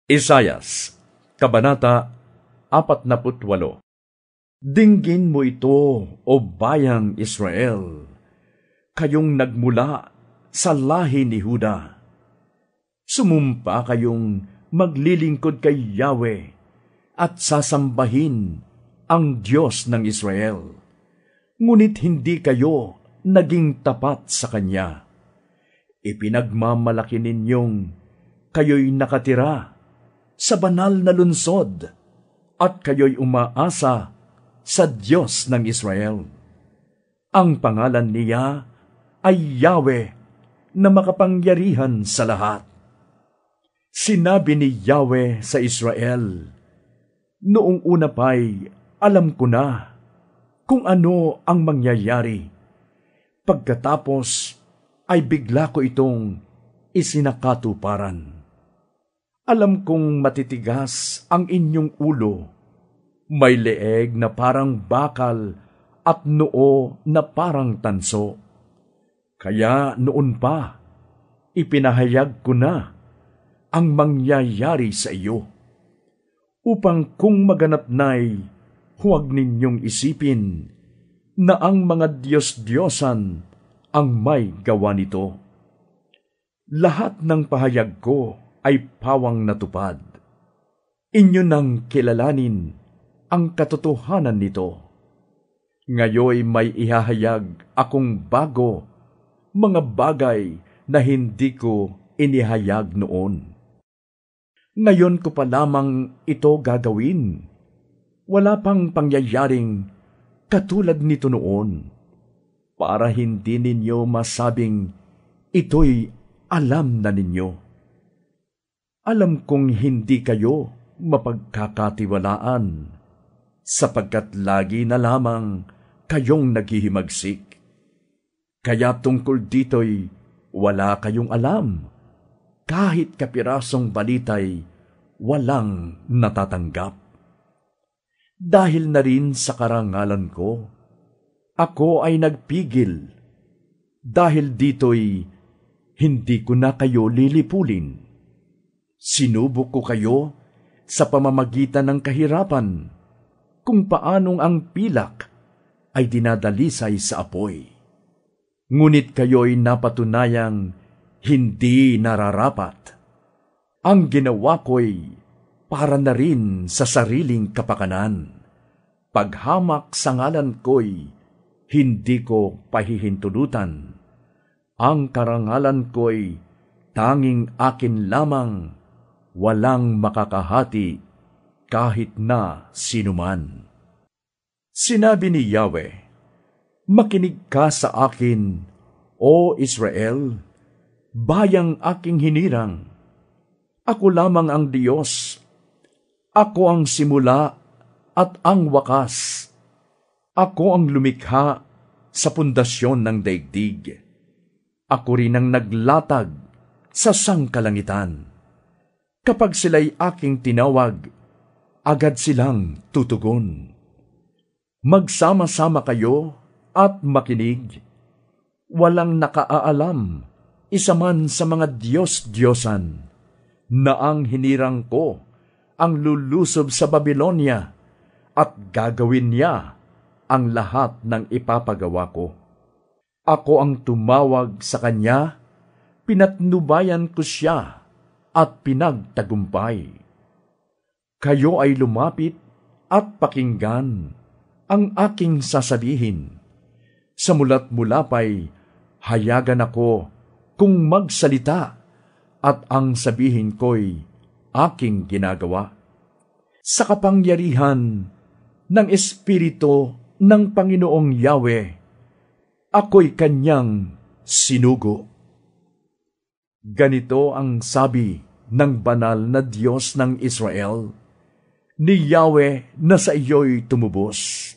Isayas, Kabanata 48. Dinggin mo ito, o bayang Israel, kayong nagmula sa lahi ni Huda. Sumumpa kayong maglilingkod kay Yahweh at sasambahin ang Diyos ng Israel. Ngunit hindi kayo naging tapat sa Kanya. Ipinagmamalaki ninyong kayo'y nakatira sa banal na lunsod, at kayo'y umaasa sa Diyos ng Israel. Ang pangalan niya ay Yahweh na makapangyarihan sa lahat. Sinabi ni Yahweh sa Israel, noong una pa'y alam ko na kung ano ang mangyayari. Pagkatapos ay bigla ko itong isinakatuparan. Alam kong matitigas ang inyong ulo, may leeg na parang bakal at noo na parang tanso. Kaya noon pa, ipinahayag ko na ang mangyayari sa iyo, upang kung maganap na'y huwag ninyong isipin na ang mga Diyos-Diyosan ang may gawa nito. Lahat ng pahayag ko ay pawang natupad. Inyo nang kilalanin ang katotohanan nito. Ngayoy may ihahayag akong bago, mga bagay na hindi ko inihayag noon. Ngayon ko pa lamang ito gagawin. Wala pang pangyayaring katulad nito noon, para hindi ninyo masabing ito'y alam na ninyo. Alam kong hindi kayo mapagkakatiwalaan, sapagkat lagi na lamang kayong naghihimagsik. Kaya tungkol dito'y wala kayong alam, kahit kapirasong balita'y walang natatanggap. Dahil na rin sa karangalan ko, ako ay nagpigil. Dahil dito'y hindi ko na kayo lilipulin. Sinubok ko kayo sa pamamagitan ng kahirapan, kung paanong ang pilak ay dinadalisay sa apoy. Ngunit kayo'y napatunayang hindi nararapat. Ang ginawa ko'y para na rin sa sariling kapakanan. Paghamak sa ngalan ko'y hindi ko pahihintulutan. Ang karangalan ko'y tanging akin lamang, walang makakahati kahit na sinuman. Sinabi ni Yahweh, makinig ka sa akin, O Israel, bayang aking hinirang. Ako lamang ang Diyos. Ako ang simula at ang wakas. Ako ang lumikha sa pundasyon ng daigdig. Ako rin ang naglatag sa sangkalangitan. Kapag sila'y aking tinawag, agad silang tutugon. Magsama-sama kayo at makinig. Walang nakaaalam, isa man sa mga Diyos-Diyosan, na ang hinirang ko ang lulusob sa Babilonia at gagawin niya ang lahat ng ipapagawa ko. Ako ang tumawag sa kanya, pinatnubayan ko siya, at pinagtagumpay. Kayo ay lumapit at pakinggan ang aking sasabihin. Sa mulat-mula pa'y hayagan ako kung magsalita, at ang sabihin ko'y aking ginagawa. Sa kapangyarihan ng Espiritu ng Panginoong Yahweh, ako'y kanyang sinugo. Ganito ang sabi ng banal na Diyos ng Israel, ni Yahweh na sa iyo'y tumubos.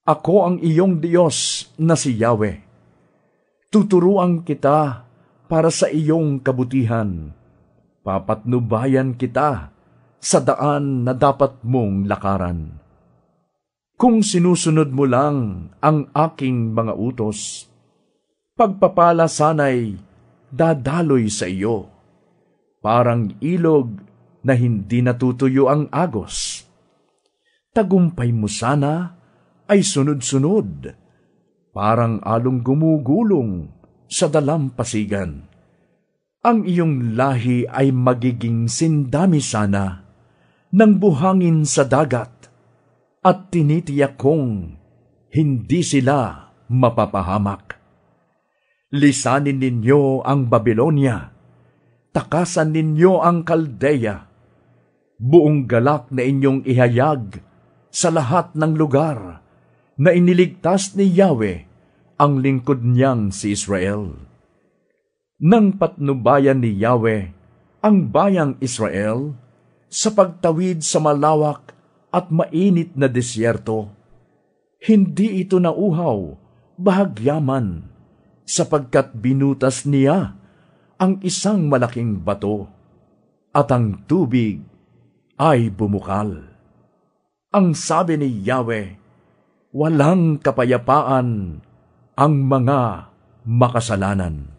Ako ang iyong Diyos na si Yahweh. Tuturuan kita para sa iyong kabutihan. Papatnubayan kita sa daan na dapat mong lakaran. Kung sinusunod mo lang ang aking mga utos, pagpapala sana'y dadaloy sa iyo. Parang ilog na hindi natutuyo ang agos. Tagumpay mo sana ay sunod-sunod, parang along gumugulong sa dalampasigan. Ang iyong lahi ay magiging sindami sana ng buhangin sa dagat, at tinitiyak kong hindi sila mapapahamak. Lisanin ninyo ang Babilonia, takasan ninyo ang Kaldea, buong galak na inyong ihayag sa lahat ng lugar na iniligtas ni Yahweh ang lingkod niyang si Israel. Nang patnubayan ni Yahweh ang bayang Israel sa pagtawid sa malawak at mainit na disyerto, hindi ito nauhaw, bahagyaman, sapagkat binutas niya ang isang malaking bato, at ang tubig ay bumukal. Ang sabi ni Yahweh, walang kapayapaan ang mga makasalanan.